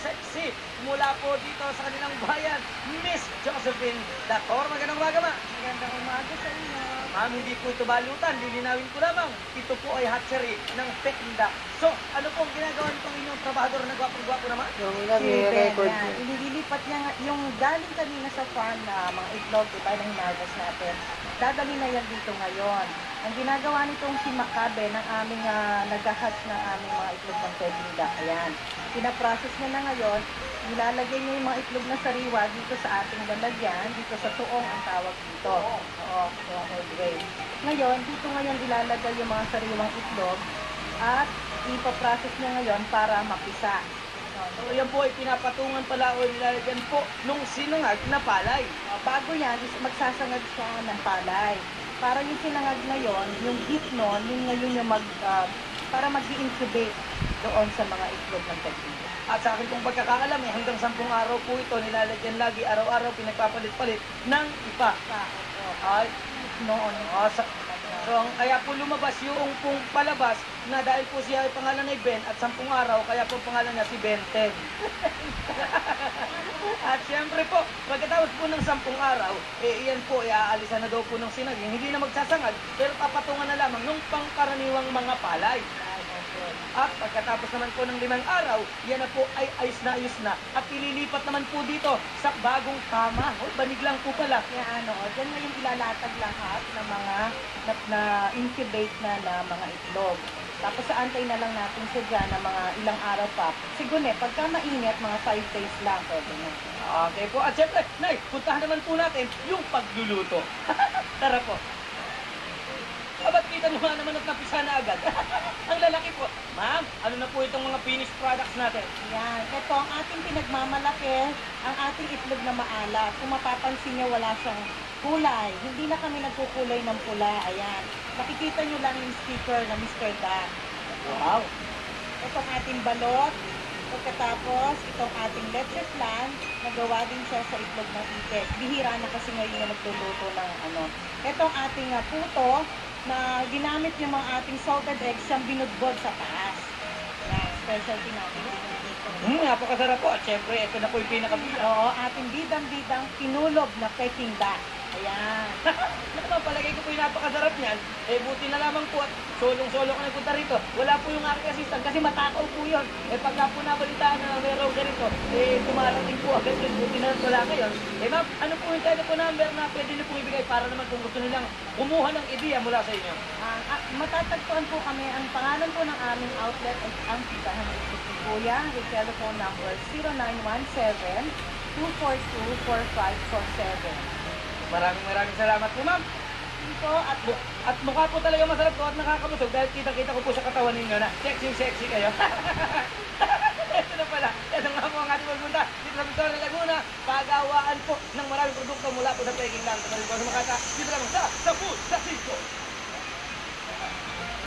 sexy mula po dito sa kanilang bayan, Miss Josephine Dator. Magandang umaga, ma. Magandang umaga sa inyo. Ma'am, hindi po ito balutan. Lilinawin ko lamang. Ito po ay hatchery ng Peking duck. So, ano po ang ginagawa nitong inyong trabahador na gwapong-gwapo naman? Si Ben, yan. Ililipat niya yung galing kanina sa farm na mga itlog, diba, na hinarvest natin. Dadali na yan dito ngayon. Ang ginagawa nitong si Makabe ng aming nag-hatch ng aming mga itlog ng Peking duck. Ayan. Pinaprocess niya na ngayon. Nilalagay niya yung mga itlog na sariwa dito sa ating lalagyan. Dito sa tuong ang tawag dito. Oo, tuong headway. Ngayon, dito ngayon ilalagay yung mga sariwang itlog at ipaprocess niya ngayon para mapisa. So, yan po ay pinapatungan pala o nilalagyan po nung sinangag na palay. Bago yan, magsasangag siya ng palay. Para yung sinangag na yon, yung heat nun, yung ngayon yung para mag-incubate doon sa mga itlog ng Peking. At sa akin kong pagkakaalam, hanggang 10 araw po ito nilalagyan lagi, araw-araw pinagpapalit-palit ng ipa. Ay, noon. So, kaya po lumabas yung pong palabas na dahil po siya ay pangalan ay Ben at 10 araw, kaya po pangalan niya si Benten. At siyempre po, pagkatapos po ng 10 araw, iyan po, iaalisan na daw po ng sinaging. Hindi na magsasangag, pero papatungan na lamang ng pangkaraniwang mga palay. At pagkatapos naman po ng 5 araw, yan na po ay ayos na. At ililipat naman po dito sa bagong kama. O, banig lang po pala. Kaya dyan ngayon ilalatag lahat ng mga na-incubate na mga itlog. Tapos aantay na lang natin siya dyan na mga ilang araw pa. Siguro pagka mainit, mga 5 days lang. Pwede na. Okay po. At syempre, Nay, puntahan naman po natin yung pagluluto. Tara po. Ba't kita naman at napisa na agad? Ang lalaki po. Ma'am, ano na po itong mga finished products natin? Yan. Ito ang ating pinagmamalaki, ang ating itlog na maalat. Kung mapapansin niyo, wala siyang kulay. Hindi na kami nagkukulay ng pula. Ayan. Makikita niyo lang yung sticker na Mr. Dan. Wow. Ito ang ating balot. Pagkatapos, itong ating leche flan, nagawa din siya sa itlog ng itik. Bihira na kasi ngayon yung nagluluto ng ano. Ito ang ating puto, na ginamit yung mga ating salted eggs siyang binudbod sa taas. Yan, specialty natin. Napakasarap po. At syempre, ito na po yung pinakabida. Oo, ating bidang-bidang pinulob na Peking duck. Ayan. Naman, palagay ko po yung napakasarap niyan. Buti na lamang po at solong-solo ko nagpunta rito. Wala po yung aking assistant kasi matakaw po yun. Pagka po nabalitaan na meron ganito, tumarating po agad yun. Buti na wala kayo. Ma'am, ano po yung telephone number na pwede niyo pong ibigay para naman kung gusto nilang kumuha ng ideya mula sa inyo? Matatagpuan po kami, ang pangalan po ng aming outlet ay ang Titahan ng Itlog ni Kuya, with telephone number 0917-242-4547. Maraming salamat po, ma'am. Ito At mukha po talaga masarap po at nakakabusog dahil kita-kita ko po sa katawan ninyo na sexy kayo. Ito na pala. Ito nga po ang ating magpunta dito sa Victoria, Laguna. Pagawaan po ng maraming produkto mula po sa Peking duck. Sa Makata, dito lang sa Food sa 5.